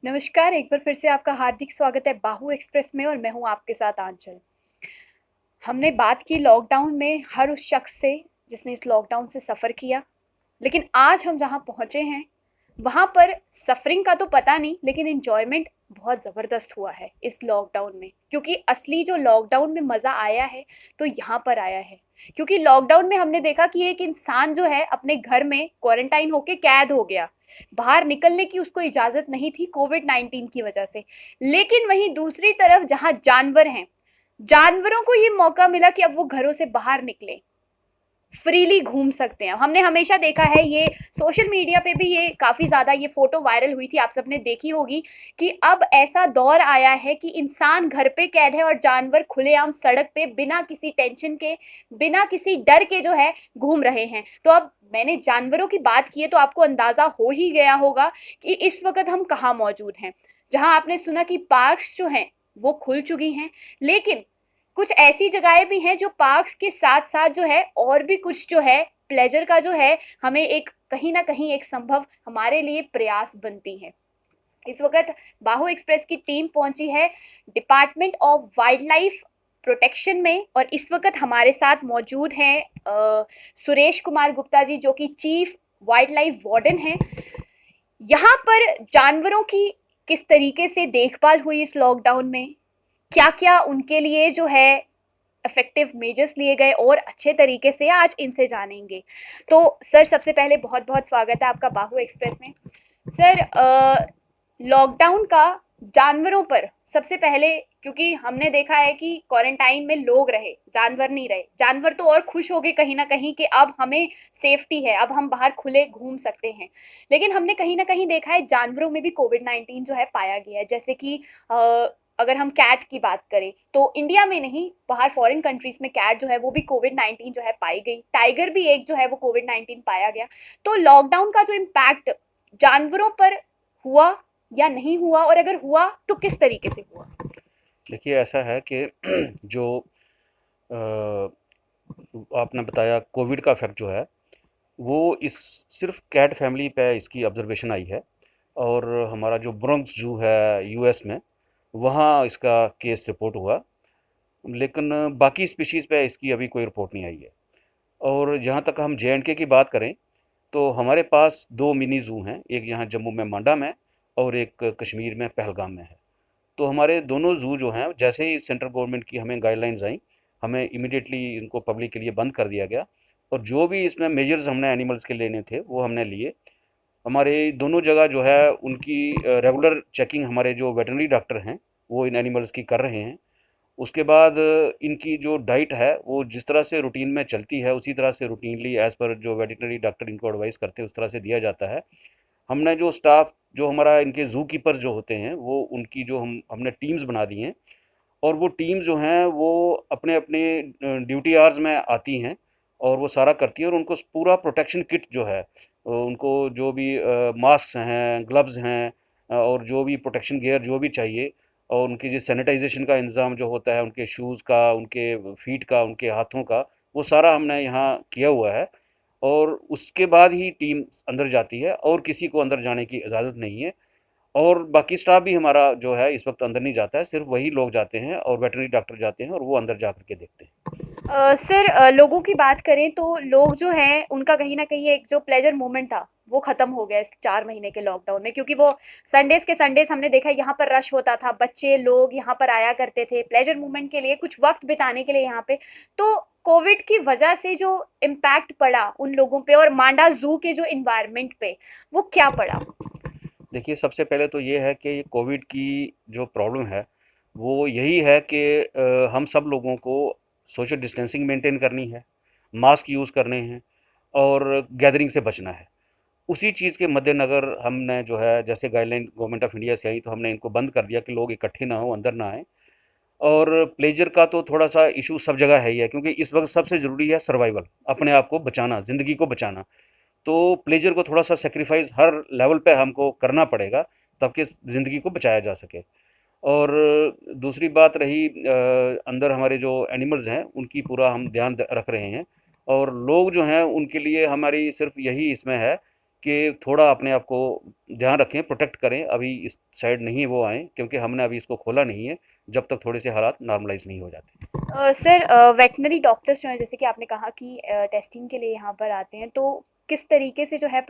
नमस्कार, एक बार फिर से आपका हार्दिक स्वागत है बाहु एक्सप्रेस में और मैं हूँ आपके साथ आंचल। हमने बात की लॉकडाउन में हर उस शख्स से जिसने इस लॉकडाउन से सफ़र किया, लेकिन आज हम जहाँ पहुँचे हैं वहाँ पर सफरिंग का तो पता नहीं, लेकिन एन्जॉयमेंट बहुत ज़बरदस्त हुआ है इस लॉकडाउन में, क्योंकि असली जो लॉकडाउन में मज़ा आया है तो यहाँ पर आया है। क्योंकि लॉकडाउन में हमने देखा कि एक इंसान जो है अपने घर में क्वारंटाइन होके कैद हो गया, बाहर निकलने की उसको इजाज़त नहीं थी कोविड-19 की वजह से। लेकिन वहीं दूसरी तरफ जहाँ जानवर हैं, जानवरों को ये मौका मिला कि अब वो घरों से बाहर निकले, फ्रीली घूम सकते हैं। हमने हमेशा देखा है, ये सोशल मीडिया पे भी ये काफ़ी ज़्यादा ये फ़ोटो वायरल हुई थी, आप सबने देखी होगी कि अब ऐसा दौर आया है कि इंसान घर पे कैद है और जानवर खुलेआम सड़क पे बिना किसी टेंशन के, बिना किसी डर के जो है घूम रहे हैं। तो अब मैंने जानवरों की बात की है तो आपको अंदाज़ा हो ही गया होगा कि इस वक़्त हम कहाँ मौजूद हैं। जहाँ आपने सुना कि पार्क्स जो हैं वो खुल चुकी हैं, लेकिन कुछ ऐसी जगहें भी हैं जो पार्क्स के साथ साथ जो है और भी कुछ जो है प्लेजर का जो है हमें एक कहीं ना कहीं एक संभव हमारे लिए प्रयास बनती है। इस वक्त बाहु एक्सप्रेस की टीम पहुंची है department of wild life protection में, और इस वक्त हमारे साथ मौजूद हैं सुरेश कुमार गुप्ता जी, जो कि चीफ वाइल्ड लाइफ वार्डन हैं। यहाँ पर जानवरों की किस तरीके से देखभाल हुई इस लॉकडाउन में, क्या क्या उनके लिए जो है इफेक्टिव मेजर्स लिए गए और अच्छे तरीके से, आज इनसे जानेंगे। तो सर, सबसे पहले बहुत बहुत स्वागत है आपका बाहु एक्सप्रेस में। सर, लॉकडाउन का जानवरों पर सबसे पहले, क्योंकि हमने देखा है कि क्वारंटाइन में लोग रहे, जानवर नहीं रहे। जानवर तो और खुश हो गए कहीं ना कहीं कि अब हमें सेफ्टी है, अब हम बाहर खुले घूम सकते हैं। लेकिन हमने कहीं ना कहीं देखा है जानवरों में भी कोविड-19 जो है पाया गया है। जैसे कि अगर हम कैट की बात करें तो इंडिया में नहीं, बाहर फॉरेन कंट्रीज में कैट जो है वो भी कोविड-19 जो है पाई गई। टाइगर भी एक जो है वो कोविड-19 पाया गया। तो लॉकडाउन का जो इम्पैक्ट जानवरों पर हुआ या नहीं हुआ, और अगर हुआ तो किस तरीके से हुआ? देखिए, ऐसा है कि जो आपने बताया कोविड का इफ़ेक्ट जो है वो इस सिर्फ कैट फैमिली पे इसकी ऑब्जर्वेशन आई है। और हमारा जो ब्रोंक्स जू है यूएस में, वहाँ इसका केस रिपोर्ट हुआ। लेकिन बाकी स्पीशीज़ पे इसकी अभी कोई रिपोर्ट नहीं आई है। और जहाँ तक हम जे एंड के की बात करें तो हमारे पास दो मिनी ज़ू हैं, एक यहाँ जम्मू में मांडा में और एक कश्मीर में पहलगाम में है। तो हमारे दोनों ज़ू जो हैं, जैसे ही सेंट्रल गवर्नमेंट की हमें गाइडलाइंस आई, हमें इमीडिएटली इनको पब्लिक के लिए बंद कर दिया गया। और जो भी इसमें मेजर्स हमने एनिमल्स के लेने थे वो हमने लिए। हमारे दोनों जगह जो है उनकी रेगुलर चेकिंग हमारे जो वेटरनरी डॉक्टर हैं वो इन एनिमल्स की कर रहे हैं। उसके बाद इनकी जो डाइट है वो जिस तरह से रूटीन में चलती है उसी तरह से रूटीनली एज़ पर जो वेटरनरी डॉक्टर इनको एडवाइस करते हैं उस तरह से दिया जाता है। हमने जो स्टाफ जो हमारा इनके ज़ू कीपर जो होते हैं वो उनकी जो हमने टीम्स बना दी हैं। और वो टीम जो हैं वो अपने अपने ड्यूटी आवर्स में आती हैं और वो सारा करती है। और उनको पूरा प्रोटेक्शन किट जो है, उनको जो भी मास्क हैं, ग्लव्स हैं, और जो भी प्रोटेक्शन गियर जो भी चाहिए, और उनकी जो सैनिटाइजेशन का इंतज़ाम जो होता है, उनके शूज़ का, उनके फीट का, उनके हाथों का, वो सारा हमने यहाँ किया हुआ है। और उसके बाद ही टीम अंदर जाती है और किसी को अंदर जाने की इजाज़त नहीं है। और बाकी स्टाफ भी हमारा जो है इस वक्त अंदर नहीं जाता है, सिर्फ वही लोग जाते हैं और वेटरनरी डॉक्टर जाते हैं और वो अंदर जा करके देखते हैं। सर, लोगों की बात करें तो लोग जो हैं उनका कहीं ना कहीं एक जो प्लेजर मोमेंट था वो खत्म हो गया इस 4 महीने के लॉकडाउन में, क्योंकि वो संडेज के संडेज हमने देखा यहाँ पर रश होता था, बच्चे लोग यहाँ पर आया करते थे प्लेजर मोमेंट के लिए, कुछ वक्त बिताने के लिए यहाँ पे। तो कोविड की वजह से जो इम्पैक्ट पड़ा उन लोगों पे और मांडा जू के जो इन्वायरमेंट पे, वो क्या पड़ा? देखिए, सबसे पहले तो ये है कि कोविड की जो प्रॉब्लम है वो यही है कि हम सब लोगों को सोशल डिस्टेंसिंग मेंटेन करनी है, मास्क यूज़ करने हैं और गैदरिंग से बचना है। उसी चीज़ के मद्देनज़र हमने जो है, जैसे गाइडलाइन गवर्नमेंट ऑफ इंडिया से आई तो हमने इनको बंद कर दिया कि लोग इकट्ठे ना हो, अंदर ना आए। और प्लेजर का तो थोड़ा सा इशू सब जगह है ही है, क्योंकि इस वक्त सबसे ज़रूरी है सर्वाइवल, अपने आप को बचाना, ज़िंदगी को बचाना। तो प्लेजर को थोड़ा सा सेक्रीफाइस हर लेवल पे हमको करना पड़ेगा ताकि ज़िंदगी को बचाया जा सके। और दूसरी बात रही, अंदर हमारे जो एनिमल्स हैं उनकी पूरा हम ध्यान रख रहे हैं। और लोग जो हैं उनके लिए हमारी सिर्फ यही इसमें है कि थोड़ा अपने आप को ध्यान रखें, प्रोटेक्ट करें, अभी इस साइड नहीं वो आएँ, क्योंकि हमने अभी इसको खोला नहीं है, जब तक थोड़े से हालात नॉर्मलाइज़ नहीं हो जाते। सर, वेटनरी डॉक्टर्स जो हैं, जैसे कि आपने कहा कि टेस्टिंग के लिए यहाँ पर आते हैं, तो किस तरीके से जो है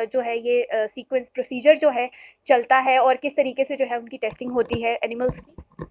जो है ये सीक्वेंस प्रोसीजर जो है चलता है, और किस तरीके से जो है उनकी टेस्टिंग होती है एनिमल्स की?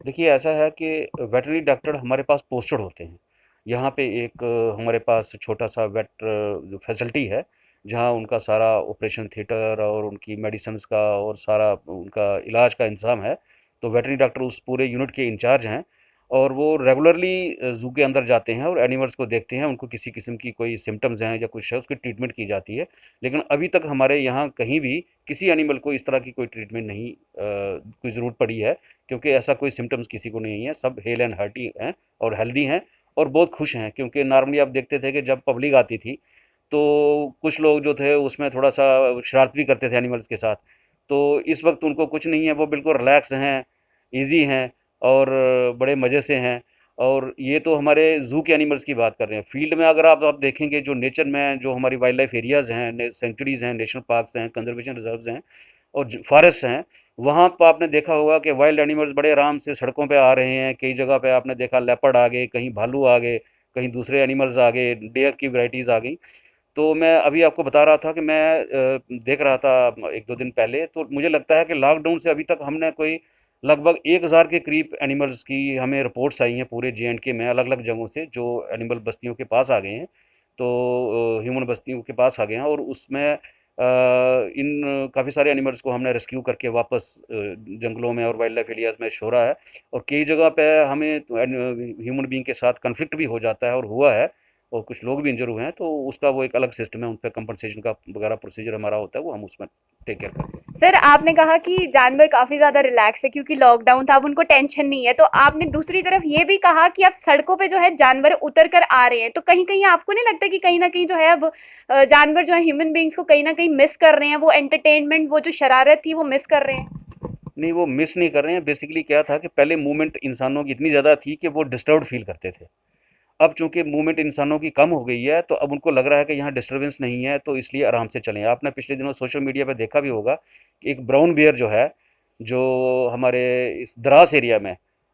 देखिए, ऐसा है कि वेटरनरी डॉक्टर हमारे पास पोस्टेड होते हैं। यहाँ पे एक हमारे पास छोटा सा वेट फैसिलिटी है, जहाँ उनका सारा ऑपरेशन थिएटर और उनकी मेडिसिन्स का और सारा उनका इलाज का इंतज़ाम है। तो वेटरनरी डॉक्टर उस पूरे यूनिट के इंचार्ज हैं, और वो रेगुलरली ज़ू के अंदर जाते हैं और एनिमल्स को देखते हैं, उनको किसी किस्म की कोई सिम्पटम्स हैं या कुछ है, उसकी ट्रीटमेंट की जाती है। लेकिन अभी तक हमारे यहाँ कहीं भी किसी एनिमल को इस तरह की कोई ट्रीटमेंट नहीं कोई ज़रूरत पड़ी है, क्योंकि ऐसा कोई सिम्टम्स किसी को नहीं है, सब हेल एंड हार्टी हैं और हेल्दी हैं और बहुत खुश हैं। क्योंकि नॉर्मली आप देखते थे कि जब पब्लिक आती थी, तो कुछ लोग जो थे उसमें थोड़ा सा शरारत भी करते थे एनिमल्स के साथ। तो इस वक्त उनको कुछ नहीं है, वो बिल्कुल रिलैक्स हैं, इजी हैं और बड़े मज़े से हैं। और ये तो हमारे ज़ू के एनिमल्स की बात कर रहे हैं। फील्ड में अगर आप देखेंगे, जो नेचर में जो हमारी वाइल्ड लाइफ एरियाज़ हैं, सेंचुरीज़ हैं, नेशनल पार्क्स हैं, कंजर्वेशन रिजर्व्स हैं और फॉरेस्ट हैं, वहाँ पर आपने देखा होगा कि वाइल्ड एनिमल्स बड़े आराम से सड़कों पे आ रहे हैं। कई जगह पे आपने देखा लेपर्ड आ गए, कहीं भालू आ गए, कहीं दूसरे एनिमल्स आ गए, डेयर की वैरायटीज़ आ गई। तो मैं अभी आपको बता रहा था कि मैं देख रहा था एक दो दिन पहले, तो मुझे लगता है कि लॉकडाउन से अभी तक हमने कोई लगभग 1000 के करीब एनिमल्स की हमें रिपोर्ट्स आई हैं पूरे JNK में, अलग अलग जगहों से, जो एनिमल बस्तियों के पास आ गए हैं। तो ह्यूमन बस्तियों के पास आ गए हैं, और उसमें इन काफ़ी सारे एनिमल्स को हमने रेस्क्यू करके वापस जंगलों में और वाइल्ड लाइफ एरियाज़ में छोड़ा है। और कई जगह पे हमें ह्यूमन बीइंग के साथ कन्फ्लिक्ट भी हो जाता है और हुआ है, और कुछ लोग भी इंजर हुए हैं, तो उसका वो एक अलग सिस्टम है, उन पर कंपनसेशन का वगैरह प्रोसीजर हमारा होता है, वो हम उसमें टेक केयर करते हैं। सर, आपने कहा कि जानवर काफ़ी ज़्यादा रिलैक्स है क्योंकि लॉकडाउन था, अब उनको टेंशन नहीं है, तो आपने दूसरी तरफ ये भी कहा कि अब सड़कों पे जो है जानवर उतर कर आ रहे हैं, तो कहीं कहीं आपको नहीं लगता कि कहीं ना कहीं जो है अब जानवर जो है ह्यूमन बींग्स को कहीं ना कहीं मिस कर रहे हैं, वो एंटरटेनमेंट, वो जो शरारत थी वो मिस कर रहे हैं? नहीं, वो मिस नहीं कर रहे हैं। बेसिकली क्या था कि पहले मूवमेंट इंसानों की इतनी ज़्यादा थी कि वो डिस्टर्ब्ड फील करते थे। अब चूंकि मूवमेंट इंसानों की कम हो गई है, तो अब उनको लग रहा है कि यहाँ डिस्टरबेंस नहीं है, तो इसलिए आराम से चलें। आपने पिछले दिनों सोशल मीडिया पे देखा भी होगा कि एक ब्राउन बियर जो है, जो हमारे इस द्रास एरिया में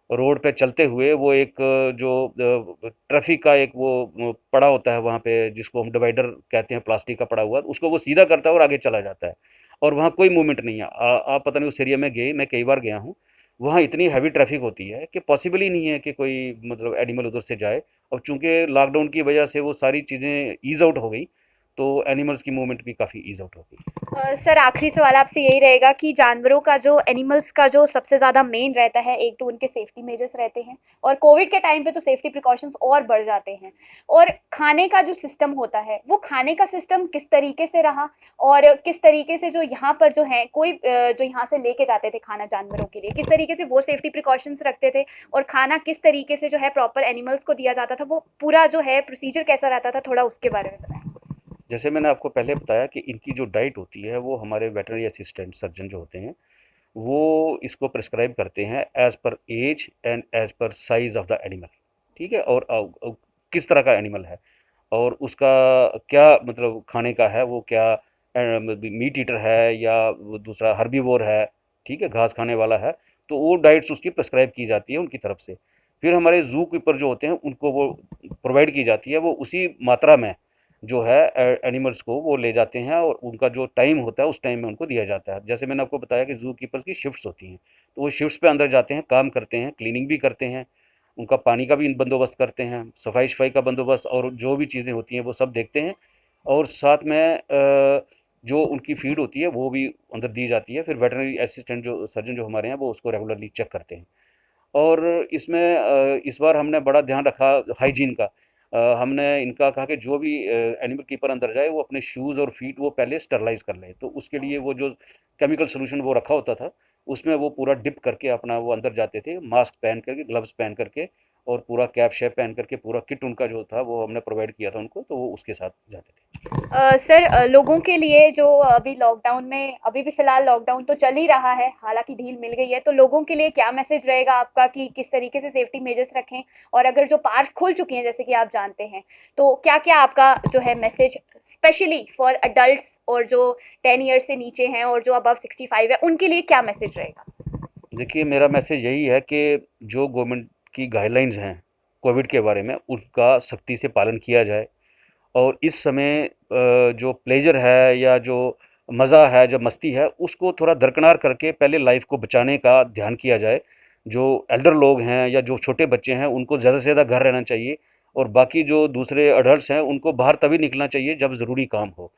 रोड पे चलते हुए, वो एक जो ट्रैफिक का एक वो पड़ा होता है वहाँ पे, जिसको हम डिवाइडर कहते हैं, प्लास्टिक का पड़ा हुआ, उसको वो सीधा करता है और आगे चला जाता है, और वहाँ कोई मूवमेंट नहीं है। आप पता नहीं उस एरिया में गए, मैं कई बार गया हूँ। वहाँ इतनी हैवी ट्रैफिक होती है कि पॉसिबल ही नहीं है कि कोई मतलब एनिमल उधर से जाए। और चूंकि लॉकडाउन की वजह से वो सारी चीज़ें ईज आउट हो गई, तो एनिमल्स की मूवमेंट भी काफ़ी ईज आउट हो गई। सर, आखिरी सवाल आपसे यही रहेगा कि जानवरों का जो एनिमल्स का जो सबसे ज़्यादा मेन रहता है, एक तो उनके सेफ्टी मेजर्स रहते हैं, और कोविड के टाइम पे तो सेफ्टी प्रिकॉशंस और बढ़ जाते हैं, और खाने का जो सिस्टम होता है, वो खाने का सिस्टम किस तरीके से रहा, और किस तरीके से जो यहाँ पर जो है कोई जो यहाँ से लेके जाते थे खाना जानवरों के लिए, किस तरीके से वो सेफ्टी प्रिकॉशंस रखते थे, और खाना किस तरीके से जो है प्रॉपर एनिमल्स को दिया जाता था, वो पूरा जो है प्रोसीजर कैसा रहता था, थोड़ा उसके बारे में बताएं। जैसे मैंने आपको पहले बताया कि इनकी जो डाइट होती है, वो हमारे वेटरनरी असिस्टेंट सर्जन जो होते हैं, वो इसको प्रिस्क्राइब करते हैं एज पर एज एंड एज पर साइज ऑफ द एनिमल। ठीक है, और किस तरह का एनिमल है, और उसका क्या मतलब खाने का है, वो क्या मीट ईटर है या वो दूसरा हर्बीवोर है, ठीक है, घास खाने वाला है। तो वो डाइट्स उसकी प्रिस्क्राइब की जाती है उनकी तरफ से। फिर हमारे जू कीपर जो होते हैं, उनको वो प्रोवाइड की जाती है, वो उसी मात्रा में जो है एनिमल्स को वो ले जाते हैं, और उनका जो टाइम होता है उस टाइम में उनको दिया जाता है। जैसे मैंने आपको बताया कि जू कीपर्स की शिफ्ट्स होती हैं, तो वो शिफ्ट्स पे अंदर जाते हैं, काम करते हैं, क्लीनिंग भी करते हैं, उनका पानी का भी बंदोबस्त करते हैं, सफाई सफाई का बंदोबस्त, और जो भी चीज़ें होती हैं वो सब देखते हैं। और साथ में जो उनकी फीड होती है वो भी अंदर दी जाती है। फिर वेटरनरी असिस्टेंट जो सर्जन जो हमारे हैं, वो उसको रेगुलरली चेक करते हैं। और इसमें इस बार हमने बड़ा ध्यान रखा हाइजीन का। हमने इनका कहा कि जो भी एनिमल कीपर अंदर जाए, वो अपने शूज़ और फीट वो पहले स्टरलाइज कर ले। तो उसके लिए वो जो केमिकल सोल्यूशन वो रखा होता था, उसमें वो पूरा डिप करके अपना वो अंदर जाते थे, मास्क पहन करके, ग्लव्स पहन करके, और पूरा कैप शैप पहन करके पूरा किट उनका जो था वो हमने प्रोवाइड किया था उनको, तो वो उसके साथ जाते थे। सर, लोगों के लिए जो अभी लॉकडाउन में, अभी भी फिलहाल लॉकडाउन तो चल ही रहा है, हालांकि ढील मिल गई है, तो लोगों के लिए क्या मैसेज रहेगा आपका कि किस तरीके से सेफ्टी मेजर्स रखें? और अगर जो पार्क खुल चुकी हैं जैसे कि आप जानते हैं, तो क्या क्या आपका जो है मैसेज स्पेशली फॉर अडल्ट्स और जो 10 ईयर से नीचे हैं और जो अबव 65 है उनके लिए क्या मैसेज रहेगा? देखिए, मेरा मैसेज यही है कि जो गवर्नमेंट की गाइडलाइंस हैं कोविड के बारे में, उनका सख्ती से पालन किया जाए। और इस समय जो प्लेजर है या जो मज़ा है, जो मस्ती है, उसको थोड़ा दरकिनार करके पहले लाइफ को बचाने का ध्यान किया जाए। जो एल्डर लोग हैं या जो छोटे बच्चे हैं, उनको ज़्यादा से ज़्यादा घर रहना चाहिए, और बाकी जो दूसरे अडल्ट्स हैं उनको बाहर तभी निकलना चाहिए जब ज़रूरी काम हो।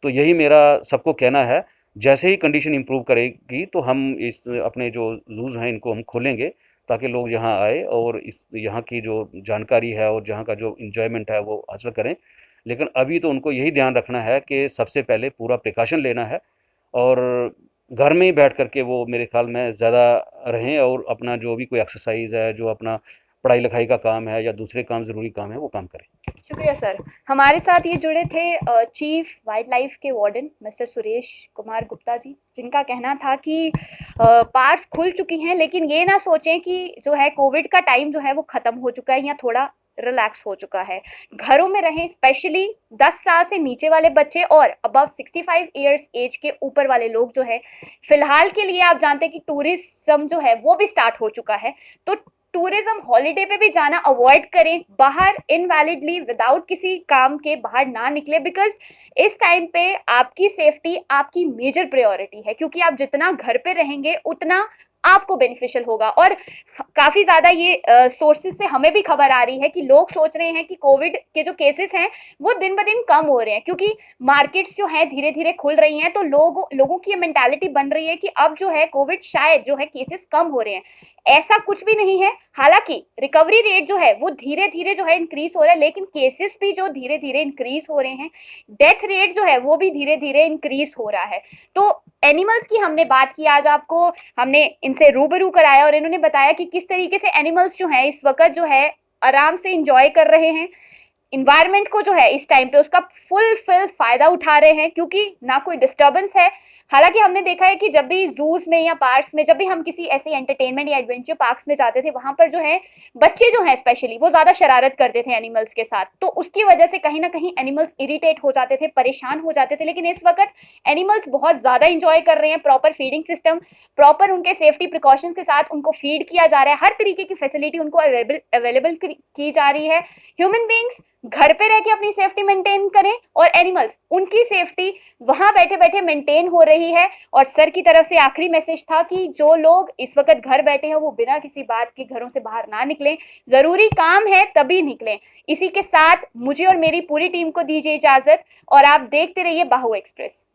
तो यही मेरा सबको कहना है। जैसे ही कंडीशन इम्प्रूव करेगी तो हम इस अपने जो ज़ूज़ हैं इनको हम खोलेंगे, ताकि लोग यहाँ आए और इस यहाँ की जो जानकारी है और जहाँ का जो इन्जॉयमेंट है वो हासिल करें। लेकिन अभी तो उनको यही ध्यान रखना है कि सबसे पहले पूरा प्रिकॉशन लेना है, और घर में ही बैठ कर के वो मेरे ख्याल में ज़्यादा रहें, और अपना जो भी कोई एक्सरसाइज है, जो अपना पढ़ाई लिखाई का काम है या दूसरे काम ज़रूरी काम है, वो काम करें। शुक्रिया सर। हमारे साथ ये जुड़े थे चीफ वाइल्ड लाइफ के वार्डन मिस्टर सुरेश कुमार गुप्ता जी, जिनका कहना था कि पार्क्स खुल चुकी हैं, लेकिन ये ना सोचें कि जो है कोविड का टाइम जो है वो ख़त्म हो चुका है या थोड़ा रिलैक्स हो चुका है। घरों में रहें, स्पेशली 10 साल से नीचे वाले बच्चे और अबव 65 ईयर्स एज के ऊपर वाले लोग जो है, फिलहाल के लिए आप जानते हैं कि टूरिज्म जो है वो भी स्टार्ट हो चुका है, तो टूरिज्म हॉलीडे पे भी जाना अवॉइड करें। बाहर इनवैलिडली विदाउट किसी काम के बाहर ना निकले, बिकॉज इस टाइम पे आपकी सेफ्टी आपकी मेजर प्रायोरिटी है, क्योंकि आप जितना घर पे रहेंगे उतना आपको बेनिफिशियल होगा। और काफ़ी ज़्यादा ये सोर्सेज से हमें भी खबर आ रही है कि लोग सोच रहे हैं कि कोविड के जो केसेस हैं वो दिन ब दिन कम हो रहे हैं, क्योंकि मार्केट्स जो है धीरे धीरे खुल रही हैं, तो लोगों की ये मेंटालिटी बन रही है कि अब जो है कोविड शायद जो है केसेस कम हो रहे हैं। ऐसा कुछ भी नहीं है। हालांकि रिकवरी रेट जो है वो धीरे धीरे जो है इंक्रीज हो रहा है, लेकिन केसेस भी जो धीरे धीरे इंक्रीज हो रहे हैं, डेथ रेट जो है वो भी धीरे धीरे इंक्रीज हो रहा है। तो एनिमल्स की हमने बात की, आज आपको हमने इनसे रूबरू कराया और इन्होंने बताया कि किस तरीके से एनिमल्स जो है इस वक्त जो है आराम से इंजॉय कर रहे हैं, इन्वायरमेंट को जो है इस टाइम पे उसका फुल फायदा उठा रहे हैं, क्योंकि ना कोई डिस्टर्बेंस है। हालांकि हमने देखा है कि जब भी जूस में या पार्क्स में, जब भी हम किसी ऐसे एंटरटेनमेंट या एडवेंचर पार्क्स में जाते थे, वहां पर जो है बच्चे जो हैं स्पेशली वो ज्यादा शरारत करते थे एनिमल्स के साथ, तो उसकी वजह से कहीं ना कहीं एनिमल्स इरिटेट हो जाते थे, परेशान हो जाते थे। लेकिन इस वक्त एनिमल्स बहुत ज्यादा इंजॉय कर रहे हैं। प्रॉपर फीडिंग सिस्टम, प्रॉपर उनके सेफ्टी प्रिकॉशंस के साथ उनको फीड किया जा रहा है, हर तरीके की फैसिलिटी उनको अवेलेबल की जा रही है। ह्यूमन बींग्स घर पे रह के अपनी सेफ्टी मेंटेन करें और एनिमल्स उनकी सेफ्टी वहां बैठे बैठे मेंटेन हो रही है। और सर की तरफ से आखिरी मैसेज था कि जो लोग इस वक्त घर बैठे हैं वो बिना किसी बात के घरों से बाहर ना निकलें, जरूरी काम है तभी निकलें। इसी के साथ मुझे और मेरी पूरी टीम को दीजिए इजाजत, और आप देखते रहिए बाहु एक्सप्रेस।